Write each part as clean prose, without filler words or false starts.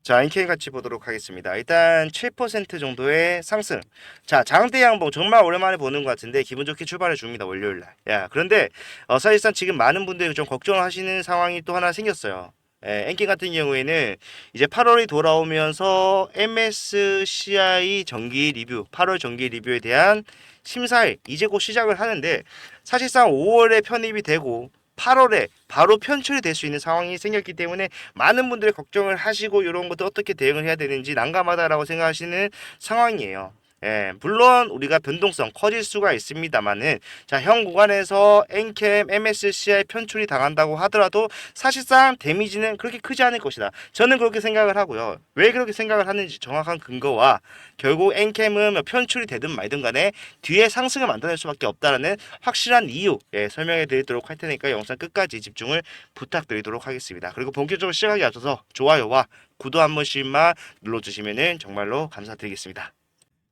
자, 엔케인 같이 보도록 하겠습니다. 일단 7% 정도의 상승. 자, 장대 양봉 정말 오랜만에 보는 것 같은데 기분 좋게 출발해 줍니다. 월요일 날. 야, 그런데 사실상 지금 많은 분들이 좀 걱정하시는 상황이 또 하나 생겼어요. 엔케인 같은 경우에는 이제 8월이 돌아오면서 MSCI 정기 리뷰, 8월 정기 리뷰에 대한 심사일 이제 곧 시작을 하는데 사실상 5월에 편입이 되고 8월에 바로 편출이 될 수 있는 상황이 생겼기 때문에 많은 분들이 걱정을 하시고 이런 것도 어떻게 대응을 해야 되는지 난감하다라고 생각하시는 상황이에요. 물론 우리가 변동성 커질 수가 있습니다만은 자, 현 구간에서 엔캠, MSCI 편출이 당한다고 하더라도 사실상 데미지는 그렇게 크지 않을 것이다. 저는 그렇게 생각을 하고요. 왜 그렇게 생각을 하는지 정확한 근거와 결국 엔캠은 편출이 되든 말든 간에 뒤에 상승을 만들어낼 수밖에 없다는 확실한 이유 설명해 드리도록 할 테니까 영상 끝까지 집중을 부탁드리도록 하겠습니다. 그리고 본격적으로 시작하기 앞서서 좋아요와 구독 한 번씩만 눌러주시면 정말로 감사드리겠습니다.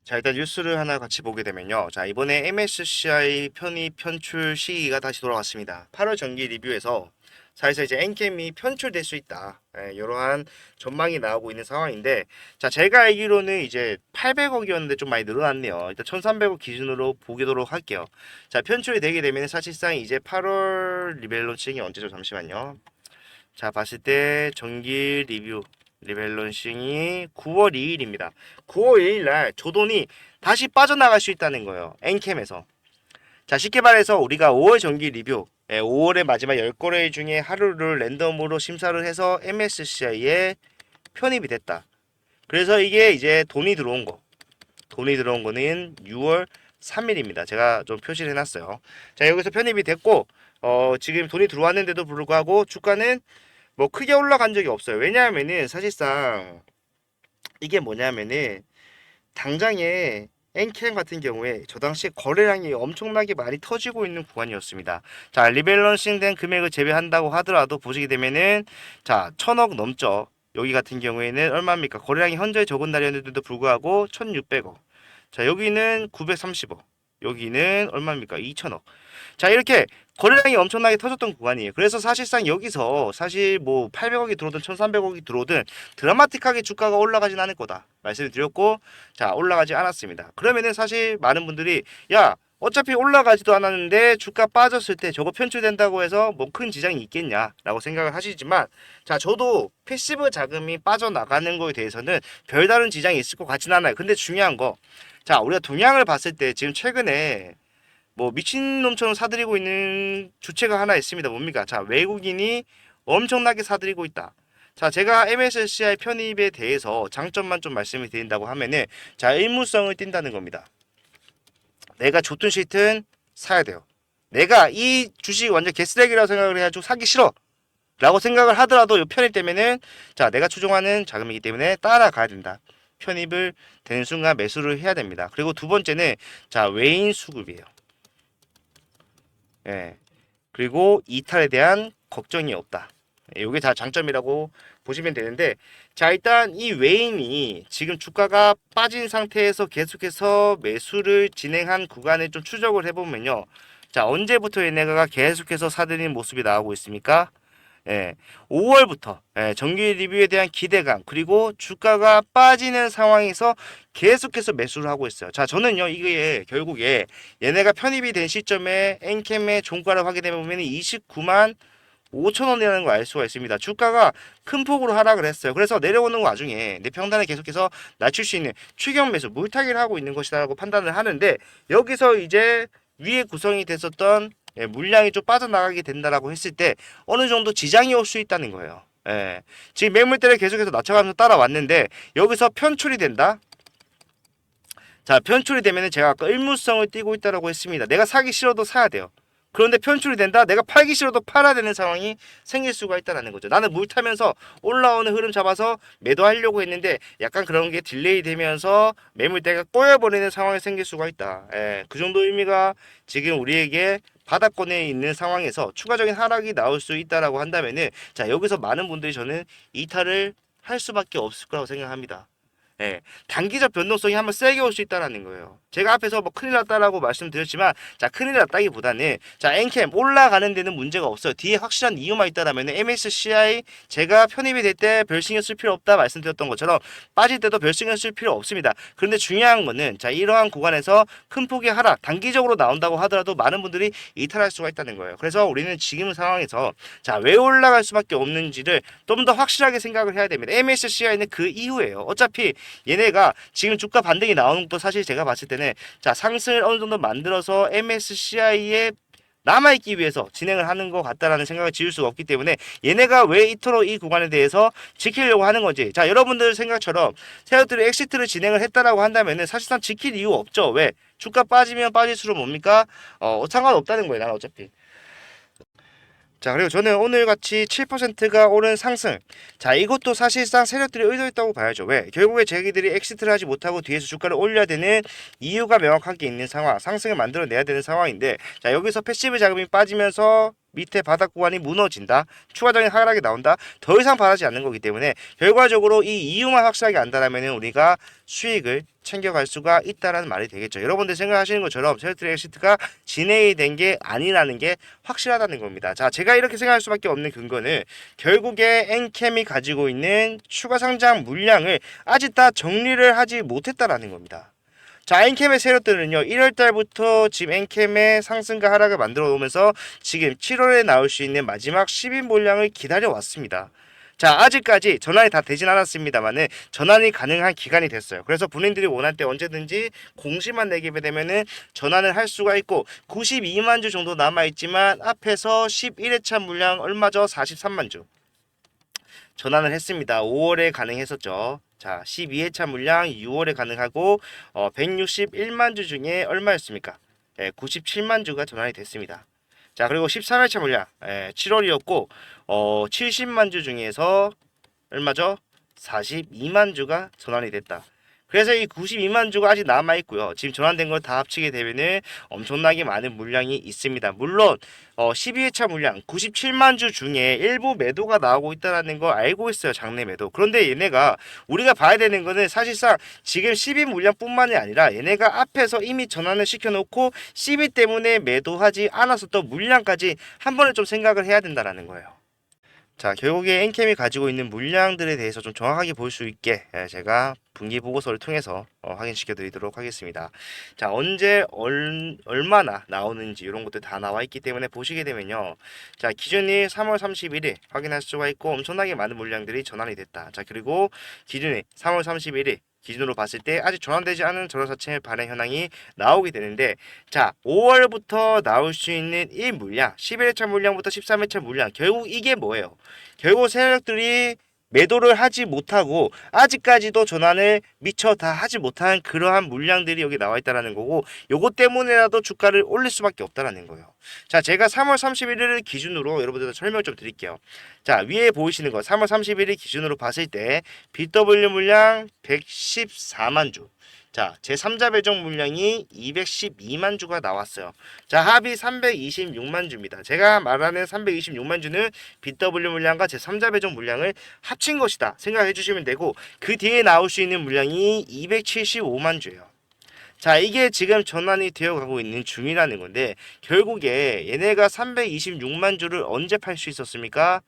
자, 일단 뉴스를 하나 같이 보게 되면요. 자, 이번에 MSCI 편입 편출 시기가 다시 돌아왔습니다. 8월 정기 리뷰에서 사실상 이제 엔캠이 편출될 수 있다. 이러한 전망이 나오고 있는 상황인데, 자, 제가 알기로는 이제 800억이었는데 좀 많이 늘어났네요. 일단 1300억 기준으로 보도록 할게요. 자, 편출이 되게 되면 사실상 이제 8월 리밸런싱이 언제죠? 잠시만요. 자, 봤을 때 정기 리뷰 리밸런싱이 9월 2일입니다. 9월 2일 날 조돈이 다시 빠져나갈 수 있다는 거예요. 엔캠에서. 자, 쉽게 말해서 우리가 5월 정기 리뷰 5월의 마지막 10거래 중에 하루를 랜덤으로 심사를 해서 MSCI에 편입이 됐다. 그래서 이게 이제 돈이 들어온 거는 6월 3일입니다. 제가 좀 표시를 해놨어요. 자, 여기서 편입이 됐고 지금 돈이 들어왔는데도 불구하고 주가는 뭐 크게 올라간 적이 없어요. 왜냐하면은 사실상 이게 뭐냐면은 당장에 엔캠 같은 경우에 저 당시에 거래량이 엄청나게 많이 터지고 있는 구간이었습니다. 자, 리밸런싱 된 금액을 제외한다고 하더라도 보시게 되면은 자, 1000억 넘죠. 여기 같은 경우에는 얼마입니까? 거래량이 현저히 적은 날이었는데도 불구하고 1600억. 자, 여기는 930억. 여기는 얼마입니까? 2000억. 자, 이렇게 거래량이 엄청나게 터졌던 구간이에요. 그래서 사실상 여기서 사실 뭐 800억이 들어오든 1300억이 들어오든 드라마틱하게 주가가 올라가진 않을 거다 말씀을 드렸고, 자, 올라가지 않았습니다. 그러면은 사실 많은 분들이 야, 어차피 올라가지도 않았는데 주가 빠졌을 때 저거 편출된다고 해서 뭐 큰 지장이 있겠냐라고 생각을 하시지만, 자, 저도 패시브 자금이 빠져나가는 거에 대해서는 별다른 지장이 있을 것 같진 않아요. 근데 중요한 거, 자, 우리가 동향을 봤을 때 지금 최근에 뭐 미친놈처럼 사들이고 있는 주체가 하나 있습니다. 뭡니까? 자, 외국인이 엄청나게 사들이고 있다. 자, 제가 MSCI 편입에 대해서 장점만 좀 말씀을 드린다고 하면은 자, 의무성을 띈다는 겁니다. 내가 좋든 싫든 사야 돼요. 내가 이 주식 완전 개쓰레기라고 생각을 해가지고 사기 싫어 라고 생각을 하더라도 이 편입 때문에는 자, 내가 추종하는 자금이기 때문에 따라가야 된다. 편입을 되는 순간 매수를 해야 됩니다. 그리고 두 번째는 자, 외인 수급이에요. 예. 그리고 이탈에 대한 걱정이 없다. 이게 다 장점이라고 보시면 되는데, 자, 일단 이 외인이 지금 주가가 빠진 상태에서 계속해서 매수를 진행한 구간을 좀 추적을 해보면요. 자, 언제부터 얘네가 계속해서 사들이는 모습이 나오고 있습니까? 예, 5월부터 정기 리뷰에 대한 기대감 그리고 주가가 빠지는 상황에서 계속해서 매수를 하고 있어요. 자, 저는요 이게 결국에 얘네가 편입이 된 시점에 엔캠의 종가를 확인해 보면 29만 5천 원이라는 걸 알 수가 있습니다. 주가가 큰 폭으로 하락을 했어요. 그래서 내려오는 와중에 내 평단을 계속해서 낮출 수 있는 추격 매수 물타기를 하고 있는 것이라고 판단을 하는데, 여기서 이제 위에 구성이 됐었던 물량이 좀 빠져나가게 된다라고 했을 때 어느 정도 지장이 올 수 있다는 거예요. 지금 매물대를 계속해서 낮춰가면서 따라왔는데 여기서 편출이 된다. 자, 편출이 되면은 제가 아까 의무성을 띠고 있다라고 했습니다. 내가 사기 싫어도 사야 돼요. 그런데 편출이 된다? 내가 팔기 싫어도 팔아야 되는 상황이 생길 수가 있다는 거죠. 나는 물 타면서 올라오는 흐름 잡아서 매도하려고 했는데 약간 그런 게 딜레이 되면서 매물대가 꼬여버리는 상황이 생길 수가 있다. 그 정도 의미가 지금 우리에게 바닥권에 있는 상황에서 추가적인 하락이 나올 수 있다라고 한다면은 자, 여기서 많은 분들이 저는 이탈을 할 수밖에 없을 거라고 생각합니다. 예, 단기적 변동성이 한번 세게 올 수 있다라는 거예요. 제가 앞에서 뭐 큰일 났다라고 말씀드렸지만, 자, 큰일 났다기보다는, 자, 엔캠 올라가는 데는 문제가 없어요. 뒤에 확실한 이유만 있다라면 MSCI 제가 편입이 될 때 별 신경 쓸 필요 없다 말씀드렸던 것처럼 빠질 때도 별 신경 쓸 필요 없습니다. 그런데 중요한 거는, 자, 이러한 구간에서 큰 폭의 하락, 단기적으로 나온다고 하더라도 많은 분들이 이탈할 수가 있다는 거예요. 그래서 우리는 지금 상황에서, 자, 왜 올라갈 수밖에 없는지를 좀 더 확실하게 생각을 해야 됩니다. MSCI는 그 이후에요. 어차피 얘네가 지금 주가 반등이 나오는 것도 사실 제가 봤을 때는, 자, 상승을 어느 정도 만들어서 MSCI에 남아있기 위해서 진행을 하는 것 같다라는 생각을 지울 수가 없기 때문에, 얘네가 왜 이토록 이 구간에 대해서 지키려고 하는 건지, 자, 여러분들 생각처럼 세력들이 엑시트를 진행을 했다라고 한다면은 사실상 지킬 이유 없죠. 왜? 주가 빠지면 빠질수록 뭡니까? 상관없다는 거예요. 나는 어차피. 자, 그리고 저는 오늘같이 7%가 오른 상승, 자, 이것도 사실상 세력들이 의도했다고 봐야죠. 왜? 결국에 자기들이 엑시트를 하지 못하고 뒤에서 주가를 올려야 되는 이유가 명확하게 있는 상황, 상승을 만들어내야 되는 상황인데, 자, 여기서 패시브 자금이 빠지면서 밑에 바닥 구간이 무너진다, 추가적인 하락이 나온다, 더 이상 바라지 않는 거기 때문에 결과적으로 이 이유만 확실하게 안다라면 우리가 수익을 챙겨갈 수가 있다라는 말이 되겠죠. 여러분들 생각하시는 것처럼 세력들의 엑시트가 진행이 된 게 아니라는 게 확실하다는 겁니다. 자, 제가 이렇게 생각할 수밖에 없는 근거는 결국에 엔캠이 가지고 있는 추가 상장 물량을 아직 다 정리를 하지 못했다라는 겁니다. 자, 엔캠의 세력들은요, 1월달부터 지금 엔캠의 상승과 하락을 만들어 놓으면서 지금 7월에 나올 수 있는 마지막 10인 물량을 기다려 왔습니다. 자, 아직까지 전환이 다 되진 않았습니다만은 전환이 가능한 기간이 됐어요. 그래서 본인들이 원할 때 언제든지 공시만 내게 되면은 전환을 할 수가 있고, 92만 주 정도 남아있지만 앞에서 11회차 물량 얼마죠? 43만 주 전환을 했습니다. 5월에 가능했었죠. 자, 12회차 물량 6월에 가능하고 161만 주 중에 얼마였습니까? 97만 주가 전환이 됐습니다. 자, 그리고 13회차 물량 7월이었고 70만 주 중에서 얼마죠? 42만 주가 전환이 됐다. 그래서 이 92만 주가 아직 남아 있고요. 지금 전환된 걸 다 합치게 되면은 엄청나게 많은 물량이 있습니다. 물론 12회차 물량 97만 주 중에 일부 매도가 나오고 있다는 걸 알고 있어요. 장내 매도. 그런데 얘네가 우리가 봐야 되는 거는 사실상 지금 12 물량뿐만이 아니라 얘네가 앞에서 이미 전환을 시켜놓고 12 때문에 매도하지 않았었던 물량까지 한 번에 좀 생각을 해야 된다는 거예요. 자, 결국에 엔캠이 가지고 있는 물량들에 대해서 좀 정확하게 볼 수 있게 제가 분기 보고서를 통해서 확인시켜 드리도록 하겠습니다. 자, 언제 얼마나 나오는지 이런 것들 다 나와 있기 때문에 보시게 되면요, 자, 기준일 3월 31일 확인할 수가 있고 엄청나게 많은 물량들이 전환이 됐다. 자, 그리고 기준일 3월 31일 기준으로 봤을 때 아직 전환되지 않은 전환사채 발행 현황이 나오게 되는데, 자, 5월부터 나올 수 있는 이 물량, 11회차 물량부터 13회차 물량, 결국 이게 뭐예요? 결국 세력들이 매도를 하지 못하고 아직까지도 전환을 미처 다 하지 못한 그러한 물량들이 여기 나와 있다는 거고, 요것 때문에라도 주가를 올릴 수밖에 없다는 거예요. 자, 제가 3월 31일을 기준으로 여러분들 설명 좀 드릴게요. 자, 위에 보이시는 거 3월 31일 기준으로 봤을 때 BW 물량 114만 주, 자, 제3자 배정 물량이 212만 주가 나왔어요. 자, 합이 326만 주입니다. 제가 말하는 326만 주는 BW 물량과 제3자 배정 물량을 합친 것이다 생각해 주시면 되고, 그 뒤에 나올 수 있는 물량이 275만 주예요. 자, 이게 지금 전환이 되어 가고 있는 중이라는 건데, 결국에 얘네가 326만 주를 언제 팔 수 있었습니까?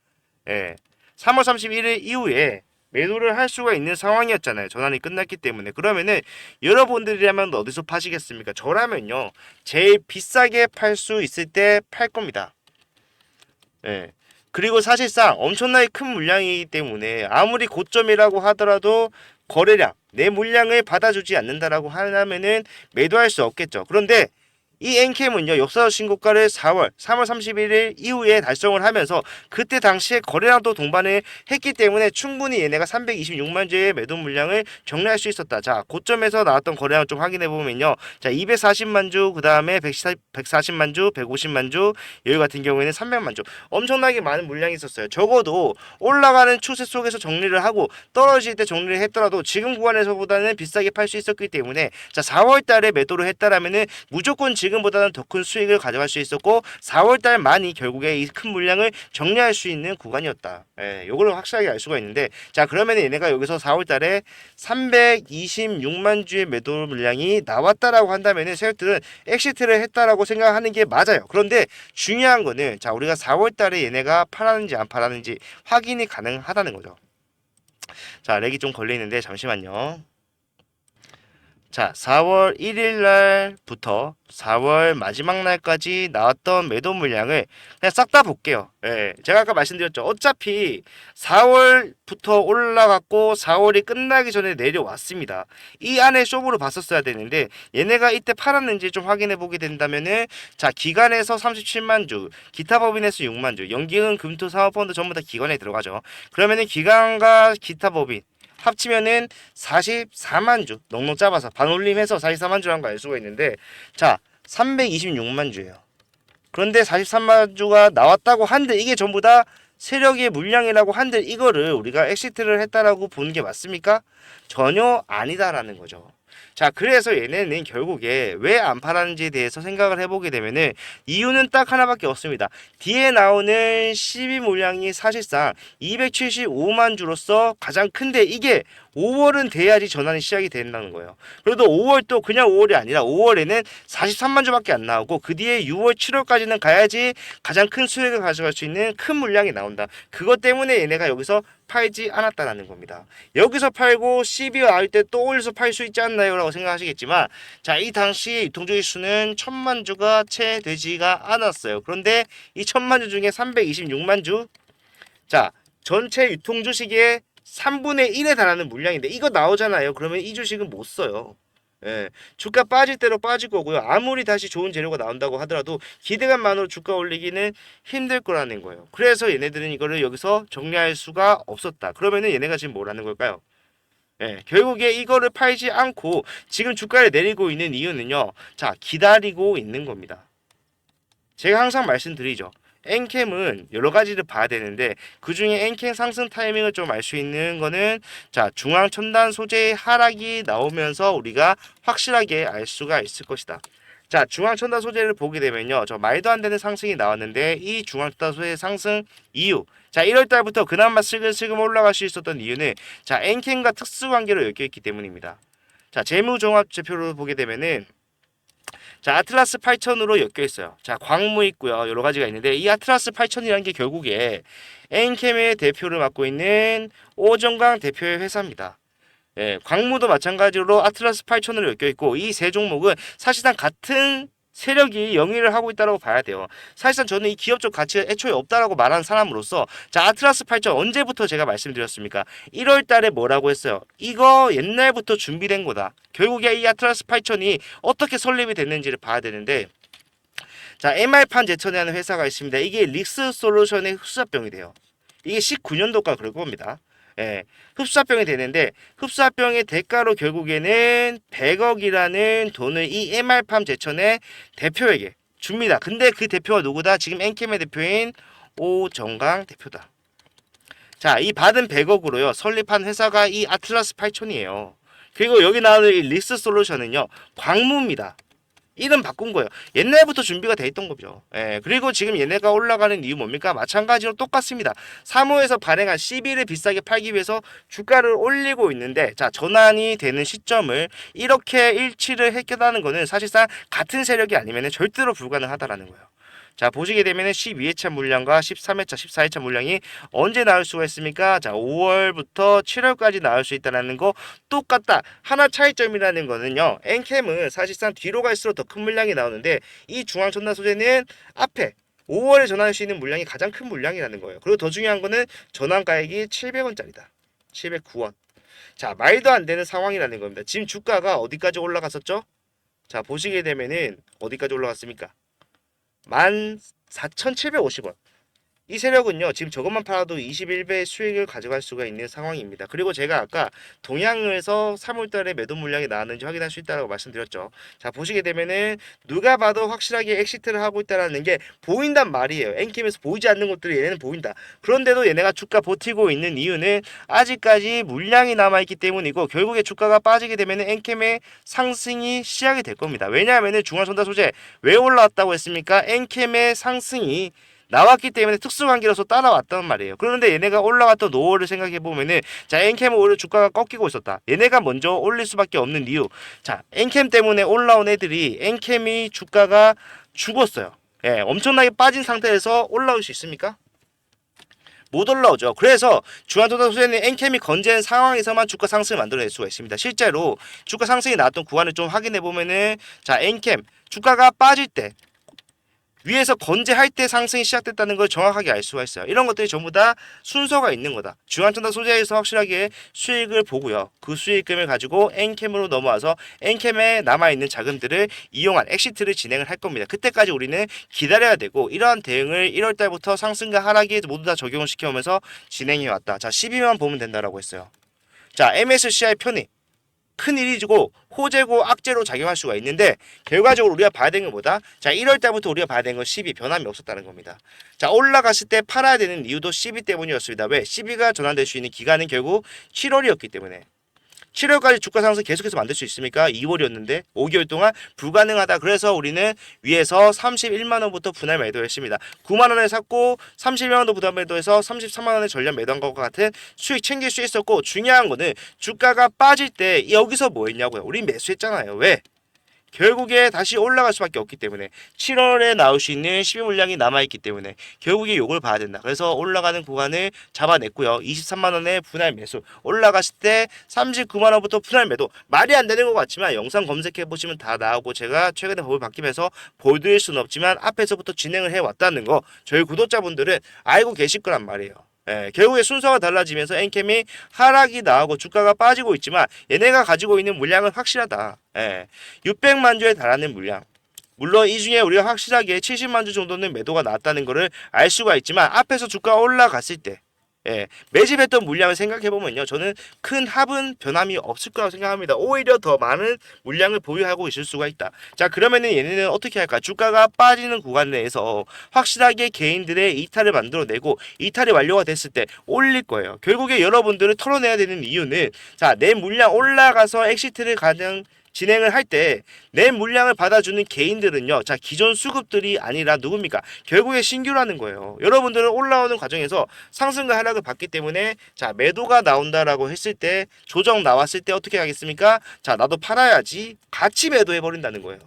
3월 31일 이후에 매도를 할 수가 있는 상황이었잖아요. 전환이 끝났기 때문에. 그러면은 여러분들이라면 어디서 파시겠습니까? 저라면요, 제일 비싸게 팔 수 있을 때 팔 겁니다. 그리고 사실상 엄청나게 큰 물량이기 때문에 아무리 고점이라고 하더라도 거래량, 내 물량을 받아주지 않는다라고 하면은 매도할 수 없겠죠. 그런데 이 엔캠은요, 역사적 신고가를 3월 31일 이후에 달성을 하면서 그때 당시에 거래량도 동반을 했기 때문에 충분히 얘네가 326만 주의 매도 물량을 정리할 수 있었다. 자, 고점에서 나왔던 거래량 좀 확인해 보면요, 자, 240만 주, 그 다음에 140만 주, 150만 주, 여기 같은 경우에는 300만 주, 엄청나게 많은 물량이 있었어요. 적어도 올라가는 추세 속에서 정리를 하고 떨어질 때 정리를 했더라도 지금 구간에서보다는 비싸게 팔 수 있었기 때문에, 자, 4월 달에 매도를 했다라면은 무조건 지금 지금보다는 더 큰 수익을 가져갈 수 있었고 4월달만이 결국에 이 큰 물량을 정리할 수 있는 구간이었다. 예, 요거를 확실하게 알 수가 있는데 자 그러면 얘네가 여기서 4월달에 326만 주의 매도 물량이 나왔다라고 한다면은 세력들은 엑시트를 했다라고 생각하는 게 맞아요. 그런데 중요한 거는 자 우리가 4월달에 얘네가 팔았는지 안 팔았는지 확인이 가능하다는 거죠. 자 렉이 좀 걸리는데 잠시만요. 자, 4월 1일 날부터 4월 마지막 날까지 나왔던 매도 물량을 그냥 싹 다 볼게요. 예, 제가 아까 말씀드렸죠. 어차피 4월부터 올라갔고 4월이 끝나기 전에 내려왔습니다. 이 안에 쇼부로 봤었어야 되는데 얘네가 이때 팔았는지 좀 확인해 보게 된다면은 자, 기간에서 37만 주, 기타 법인에서 6만 주, 연기금, 금토, 사모펀드 전부 다 기관에 들어가죠. 그러면은 기관과 기타 법인 합치면은 44만 주, 넉넉 잡아서 반올림해서 44만 주라는 거 알 수가 있는데 자 326만 주예요. 그런데 43만 주가 나왔다고 한들 이게 전부 다 세력의 물량이라고 한들 이거를 우리가 엑시트를 했다라고 보는 게 맞습니까? 전혀 아니다라는 거죠. 자 그래서 얘네는 결국에 왜 안 팔았는지에 대해서 생각을 해보게 되면은 이유는 딱 하나밖에 없습니다. 뒤에 나오는 12 물량이 사실상 275만 주로서 가장 큰데 이게 5월은 돼야지 전환이 시작이 된다는 거예요. 그래도 5월도 그냥 5월이 아니라 5월에는 43만 주밖에 안 나오고 그 뒤에 6월, 7월까지는 가야지 가장 큰 수익을 가져갈 수 있는 큰 물량이 나온다. 그것 때문에 얘네가 여기서 팔지 않았다라는 겁니다. 여기서 팔고 12월 알 때 또 올려서 팔 수 있지 않나요? 라고 생각하시겠지만 자, 이 당시 유통주의 수는 1000만 주가 채 되지가 않았어요. 그런데 이 1000만 주 중에 326만 주 자, 전체 유통주 시기에 3분의 1에 달하는 물량인데 이거 나오잖아요. 그러면 이 주식은 못 써요. 예, 주가 빠질 대로 빠질 거고요. 아무리 다시 좋은 재료가 나온다고 하더라도 기대감만으로 주가 올리기는 힘들 거라는 거예요. 그래서 얘네들은 이거를 여기서 정리할 수가 없었다. 그러면은 얘네가 지금 뭐라는 걸까요? 예, 결국에 이거를 팔지 않고 지금 주가를 내리고 있는 이유는요. 자, 기다리고 있는 겁니다. 제가 항상 말씀드리죠. 엔캠은 여러 가지를 봐야 되는데 그 중에 엔캠 상승 타이밍을 좀 알 수 있는 거는 자 중앙 첨단 소재의 하락이 나오면서 우리가 확실하게 알 수가 있을 것이다. 자 중앙 첨단 소재를 보게 되면요, 저 말도 안 되는 상승이 나왔는데 이 중앙 첨단 소재 상승 이유, 자 1월 달부터 그나마 슬금슬금 올라갈 수 있었던 이유는 자 엔캠과 특수 관계로 엮여 있기 때문입니다. 자 재무 종합 지표를 보게 되면은 자 아틀라스 8000으로 엮여 있어요. 자 광무 있고요, 여러 가지가 있는데 이 아틀라스 8000이라는 게 결국에 엔캠의 대표를 맡고 있는 오정강 대표의 회사입니다. 예, 광무도 마찬가지로 아틀라스 8000으로 엮여 있고 이 세 종목은 사실상 같은 세력이 영위를 하고 있다고 봐야 돼요. 사실상 저는 이 기업적 가치가 애초에 없다라고 말하는 사람으로서 자 아틀라스 8000 언제부터 제가 말씀드렸습니까? 1월 달에 뭐라고 했어요? 이거 옛날부터 준비된 거다. 결국에 이 아틀라스 8000이 어떻게 설립이 됐는지를 봐야 되는데 자 MR판 제천이라는 회사가 있습니다. 이게 릭스 솔루션의 흡수합병이 돼요. 이게 19년도가 그럴 겁니다. 예, 흡수합병이 되는데 흡수합병의 대가로 결국에는 100억이라는 돈을 이 MR팜 제천의 대표에게 줍니다. 근데 그 대표가 누구다? 지금 엔캠의 대표인 오정강 대표다. 자, 이 받은 100억으로요 설립한 회사가 이 아틀라스 8000이에요. 그리고 여기 나오는 이 릭스 솔루션은요 광무입니다. 이름 바꾼 거예요. 옛날부터 준비가 돼 있던 거죠. 예, 그리고 지금 얘네가 올라가는 이유 뭡니까? 마찬가지로 똑같습니다. 사모에서 발행한 CB를 비싸게 팔기 위해서 주가를 올리고 있는데 자 전환이 되는 시점을 이렇게 일치를 했다는 거는 사실상 같은 세력이 아니면 절대로 불가능하다라는 거예요. 자 보시게 되면 12회차 물량과 13회차, 14회차 물량이 언제 나올 수가 있습니까? 자 5월부터 7월까지 나올 수 있다는 거 똑같다. 하나 차이점이라는 거는요, 엔캠은 사실상 뒤로 갈수록 더 큰 물량이 나오는데 이 중앙첨단 소재는 앞에 5월에 전환할 수 있는 물량이 가장 큰 물량이라는 거예요. 그리고 더 중요한 거는 전환가액이 700원짜리다. 709원. 자 말도 안 되는 상황이라는 겁니다. 지금 주가가 어디까지 올라갔었죠? 자 보시게 되면은 어디까지 올라갔습니까? 14,750원. 이 세력은요 지금 저것만 팔아도 21배 수익을 가져갈 수가 있는 상황입니다. 그리고 제가 아까 동향에서 3월달에 매도 물량이 나왔는지 확인할 수 있다고 말씀드렸죠. 자 보시게 되면은 누가 봐도 확실하게 엑시트를 하고 있다는 게 보인단 말이에요. 엔캠에서 보이지 않는 것들이 얘네는 보인다. 그런데도 얘네가 주가 버티고 있는 이유는 아직까지 물량이 남아있기 때문이고, 결국에 주가가 빠지게 되면 엔캠의 상승이 시작이 될 겁니다. 왜냐하면 중앙선다 소재 왜 올라왔다고 했습니까? 엔캠의 상승이 나왔기 때문에 특수관계로서 따라왔단 말이에요. 그런데 얘네가 올라갔던 노후를 생각해 보면은, 자 엔캠은 오히려 주가가 꺾이고 있었다. 얘네가 먼저 올릴 수밖에 없는 이유, 자 엔캠 때문에 올라온 애들이 엔캠이 주가가 죽었어요. 예, 엄청나게 빠진 상태에서 올라올 수 있습니까? 못 올라오죠. 그래서 중앙선다 소재는 엔캠이 건재한 상황에서만 주가 상승을 만들어낼 수가 있습니다. 실제로 주가 상승이 나왔던 구간을 좀 확인해 보면은, 자 엔캠 주가가 빠질 때 위에서 건재할 때 상승이 시작됐다는 걸 정확하게 알 수가 있어요. 이런 것들이 전부 다 순서가 있는 거다. 중앙선다 소재에서 확실하게 수익을 보고요. 그 수익금을 가지고 엔캠으로 넘어와서 엔캠에 남아있는 자금들을 이용한 엑시트를 진행을 할 겁니다. 그때까지 우리는 기다려야 되고, 이러한 대응을 1월달부터 상승과 하락에 모두 다 적용을 시켜오면서 진행해왔다. 자 12만 보면 된다라고 했어요. 자 MSCI 편입 큰 일이고 호재고 악재로 작용할 수가 있는데, 결과적으로 우리가 봐야 되는 건 뭐다? 자 1월 달부터 우리가 봐야 되는 건 12 변함이 없었다는 겁니다. 자 올라갔을 때 팔아야 되는 이유도 12 때문이었습니다. 왜? 12가 전환될 수 있는 기간은 결국 7월이었기 때문에. 7월까지 주가 상승 계속해서 만들 수 있습니까? 2월이었는데 5개월 동안 불가능하다. 그래서 우리는 위에서 31만 원부터 분할 매도했습니다. 9만 원에 샀고 31만 원도 분할 매도해서 33만 원에 전량 매도한 것과 같은 수익 챙길 수 있었고, 중요한 거는 주가가 빠질 때 여기서 뭐 했냐고요. 우리 매수했잖아요. 왜? 결국에 다시 올라갈 수밖에 없기 때문에, 7월에 나올 수 있는 12 물량이 남아있기 때문에 결국에 요걸 봐야 된다. 그래서 올라가는 구간을 잡아냈고요. 23만 원에 분할 매수, 올라갔을 때 39만 원부터 분할 매도. 말이 안 되는 것 같지만 영상 검색해 보시면 다 나오고, 제가 최근에 법을 바뀌면서 보여드릴 수는 없지만 앞에서부터 진행을 해왔다는 거 저희 구독자분들은 알고 계실 거란 말이에요. 예, 결국에 순서가 달라지면서 엔캠이 하락이 나오고 주가가 빠지고 있지만 얘네가 가지고 있는 물량은 확실하다. 예, 600만 주에 달하는 물량. 물론 이 중에 우리가 확실하게 70만 주 정도는 매도가 나왔다는 것을 알 수가 있지만, 앞에서 주가 올라갔을 때 매집했던 물량을 생각해보면요, 저는 큰 합은 변함이 없을 거라고 생각합니다. 오히려 더 많은 물량을 보유하고 있을 수가 있다. 자 그러면은 얘네는 어떻게 할까? 주가가 빠지는 구간 내에서 확실하게 개인들의 이탈을 만들어내고, 이탈이 완료가 됐을 때 올릴 거예요. 결국에 여러분들을 털어내야 되는 이유는, 자 내 물량 올라가서 엑시트를 가능 진행을 할 때 내 물량을 받아주는 개인들은요, 자 기존 수급들이 아니라 누굽니까? 결국에 신규라는 거예요. 여러분들은 올라오는 과정에서 상승과 하락을 봤기 때문에, 자 매도가 나온다라고 했을 때, 조정 나왔을 때 어떻게 하겠습니까? 자 나도 팔아야지, 같이 매도해 버린다는 거예요.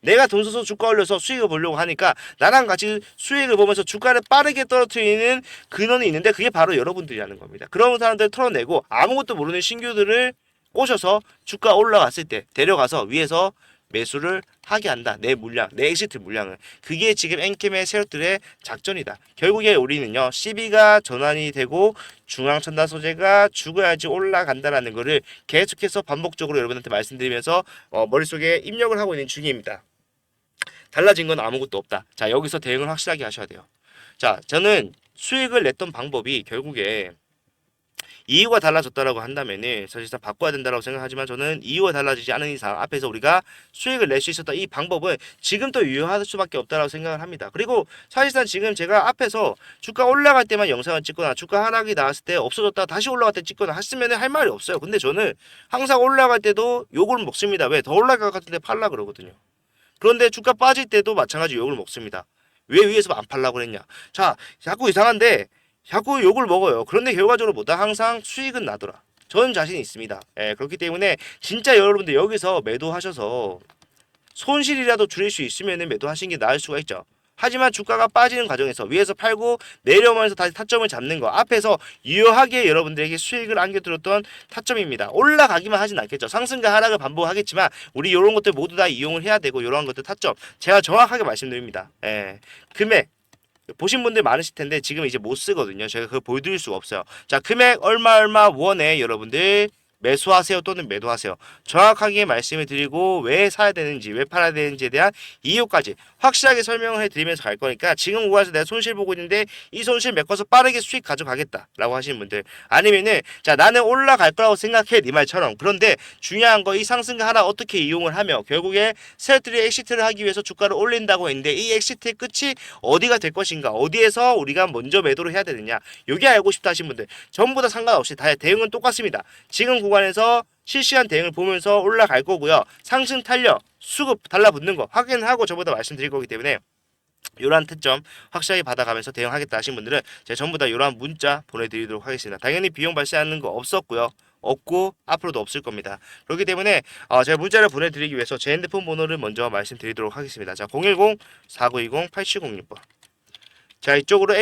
내가 돈 써서 주가 올려서 수익을 보려고 하니까 나랑 같이 수익을 보면서 주가를 빠르게 떨어뜨리는 근원이 있는데, 그게 바로 여러분들이라는 겁니다. 그런 사람들 털어내고 아무것도 모르는 신규들을 꼬셔서 주가 올라갔을 때 데려가서 위에서 매수를 하게 한다. 내 물량, 내 엑시트 물량을. 그게 지금 엔캠의 세력들의 작전이다. 결국에 우리는요, 12가 전환이 되고 중앙천다 소재가 죽어야지 올라간다라는 거를 계속해서 반복적으로 여러분한테 말씀드리면서 머릿속에 입력을 하고 있는 중입니다. 달라진 건 아무것도 없다. 자 여기서 대응을 확실하게 하셔야 돼요. 자 저는 수익을 냈던 방법이 결국에 이유가 달라졌다라고 한다면은 사실상 바꿔야 된다라고 생각하지만, 저는 이유가 달라지지 않은 이상 앞에서 우리가 수익을 낼 수 있었던 이 방법은 지금 또 유효할 수밖에 없다라고 생각을 합니다. 그리고 사실상 지금 제가 앞에서 주가 올라갈 때만 영상을 찍거나 주가 하락이 나왔을 때 없어졌다가 다시 올라갈 때 찍거나 했으면 할 말이 없어요. 근데 저는 항상 올라갈 때도 욕을 먹습니다. 왜? 더 올라갈 것 같은데 팔라 그러거든요. 그런데 주가 빠질 때도 마찬가지 욕을 먹습니다. 왜 위에서 안 팔라고 그랬냐? 자 자꾸 이상한데 자꾸 욕을 먹어요. 그런데 결과적으로 뭐다? 항상 수익은 나더라. 저는 자신 있습니다. 그렇기 때문에 진짜 여러분들 여기서 매도하셔서 손실이라도 줄일 수 있으면 매도하시는 게 나을 수가 있죠. 하지만 주가가 빠지는 과정에서 위에서 팔고 내려오면서 다시 타점을 잡는 거, 앞에서 유효하게 여러분들에게 수익을 안겨드렸던 타점입니다. 올라가기만 하진 않겠죠. 상승과 하락을 반복하겠지만 우리 이런 것들 모두 다 이용을 해야 되고, 이런 것들 타점 제가 정확하게 말씀드립니다. 금액 보신 분들 많으실 텐데 지금 이제 못 쓰거든요. 제가 그걸 보여드릴 수가 없어요. 자 금액 얼마 원에 여러분들 매수하세요 또는 매도하세요. 정확하게 말씀을 드리고 왜 사야 되는지 왜 팔아야 되는지에 대한 이유까지 확실하게 설명을 해드리면서 갈 거니까 지금 구간에서 내가 손실 보고 있는데 이 손실 메꿔서 빠르게 수익 가져가겠다 라고 하시는 분들, 아니면은 자 나는 올라갈 거라고 생각해 네 말처럼, 그런데 중요한 거 이 상승 하나 어떻게 이용을 하며 결국에 셀트리 엑시트를 하기 위해서 주가를 올린다고 했는데 이 엑시트의 끝이 어디가 될 것인가, 어디에서 우리가 먼저 매도를 해야 되느냐, 요게 알고 싶다 하신 분들 전부 다 상관없이 다 대응은 똑같습니다. 지금 구간에서 실시간 대응을 보면서 올라갈 거고요. 상승 탄력, 수급 달라붙는 거 확인하고 저보다 말씀드릴 거기 때문에 이러한 특점 확실하게 받아가면서 대응하겠다 하신 분들은 제가 전부 다 이러한 문자 보내드리도록 하겠습니다. 당연히 비용 발생하는 거 없었고요. 없고 앞으로도 없을 겁니다. 그렇기 때문에 제가 문자를 보내드리기 위해서 제 핸드폰 번호를 먼저 말씀드리도록 하겠습니다. 자, 010-4920-8706번. 자, 이쪽으로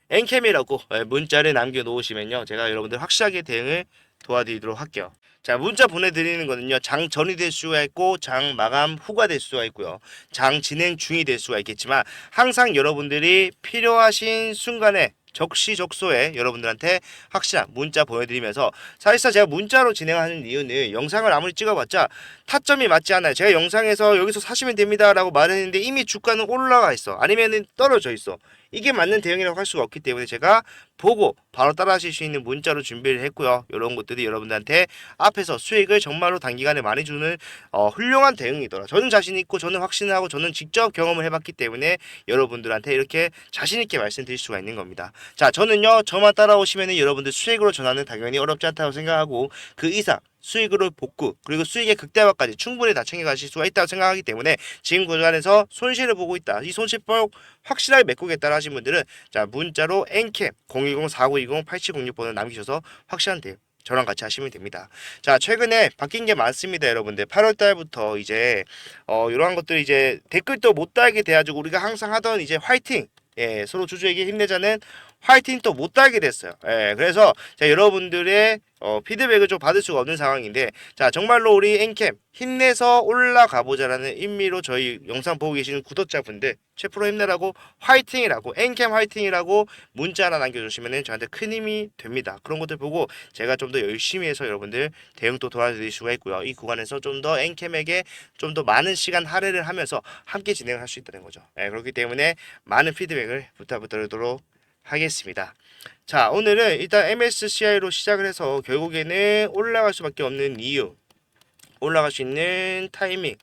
엔캠이라고 문자를 남겨놓으시면요, 제가 여러분들 확실하게 대응을 도와드리도록 할게요. 자, 문자 보내드리는 거는요, 장 전이 될 수가 있고 장 마감 후가 될 수가 있고요, 장 진행 중이 될 수가 있겠지만 항상 여러분들이 필요하신 순간에 적시적소에 여러분들한테 확실한 문자 보내드리면서, 사실상 제가 문자로 진행하는 이유는 영상을 아무리 찍어봤자 타점이 맞지 않아요. 제가 영상에서 여기서 사시면 됩니다 라고 말했는데 이미 주가는 올라가 있어, 아니면 떨어져 있어. 이게 맞는 대응이라고 할 수가 없기 때문에 제가 보고 바로 따라 하실 수 있는 문자로 준비를 했고요. 이런 것들이 여러분들한테 앞에서 수익을 정말로 단기간에 많이 주는 훌륭한 대응이더라. 저는 자신 있고 저는 확신하고 저는 직접 경험을 해봤기 때문에 여러분들한테 이렇게 자신 있게 말씀드릴 수가 있는 겁니다. 자, 저는요, 저만 따라오시면 여러분들 수익으로 전환은 당연히 어렵지 않다고 생각하고 그 이상 수익으로 복구 그리고 수익의 극대화까지 충분히 다 챙겨가실 수가 있다고 생각하기 때문에 지금 구간에서 손실을 보고 있다, 이 손실 꼭 확실하게 메꾸겠다 하신 분들은 자 문자로 엔캠 010-4920-8706번을 남기셔서 확실한 대응 저랑 같이 하시면 됩니다. 자, 최근에 바뀐 게 많습니다, 여러분들. 8월 달부터 이제 이러한 것들 이제 댓글도 못 달게 돼가지고 우리가 항상 하던 이제 화이팅, 예, 서로 주주에게 힘내자는 화이팅 또 못 달게 됐어요. 예, 그래서 자, 여러분들의 피드백을 좀 받을 수가 없는 상황인데, 자 정말로 우리 엔캠 힘내서 올라가 보자라는 의미로 저희 영상 보고 계시는 구독자분들 최프로 힘내라고 화이팅이라고 엔캠 화이팅이라고 문자 하나 남겨주시면 저한테 큰 힘이 됩니다. 그런 것들 보고 제가 좀 더 열심히 해서 여러분들 대응도 도와드릴 수가 있고요. 이 구간에서 좀 더 엔캠에게 좀 더 많은 시간 할애를 하면서 함께 진행을 할 수 있다는 거죠. 예, 그렇기 때문에 많은 피드백을 부탁드리도록 하겠습니다. 자, 오늘은 일단 MSCI로 시작을 해서 결국에는 올라갈 수밖에 없는 이유, 올라갈 수 있는 타이밍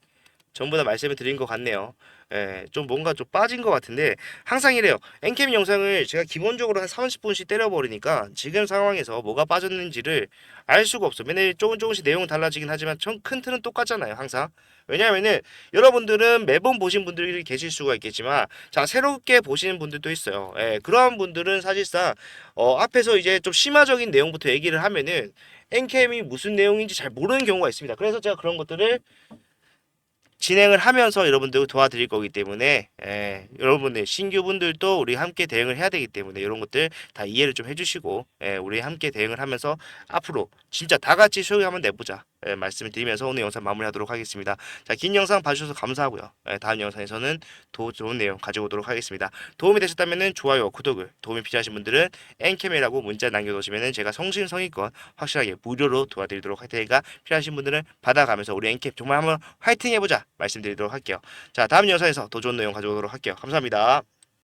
전부 다 말씀을 드린 것 같네요. 예, 좀 뭔가 좀 빠진 것 같은데 항상 이래요. 엔캠 영상을 제가 기본적으로 한 30분씩 때려버리니까 지금 상황에서 뭐가 빠졌는지를 알 수가 없어. 맨날 조금씩 내용은 달라지긴 하지만 큰 틀은 똑같잖아요, 항상. 왜냐하면은 여러분들은 매번 보신 분들이 계실 수가 있겠지만 자 새롭게 보시는 분들도 있어요. 예, 그러한 분들은 사실상 앞에서 이제 좀 심화적인 내용부터 얘기를 하면은 엔캠이 무슨 내용인지 잘 모르는 경우가 있습니다. 그래서 제가 그런 것들을 진행을 하면서 여러분들 도와드릴 거기 때문에 여러분들 신규분들도 우리 함께 대응을 해야 되기 때문에 이런 것들 다 이해를 좀 해주시고 우리 함께 대응을 하면서 앞으로 진짜 다 같이 수익 한번 내보자 말씀을 드리면서 오늘 영상 마무리하도록 하겠습니다. 자, 긴 영상 봐주셔서 감사하고요. 다음 영상에서는 더 좋은 내용 가지고 오도록 하겠습니다. 도움이 되셨다면 좋아요, 구독을, 도움이 필요하신 분들은 엔캠이라고 문자 남겨놓으시면 제가 성심성의껏 확실하게 무료로 도와드리도록 할 테니까 필요하신 분들은 받아가면서 우리 엔캠 정말 한번 화이팅 해보자 말씀드리도록 할게요. 자, 다음 영상에서 더 좋은 내용 가져오도록 할게요. 감사합니다.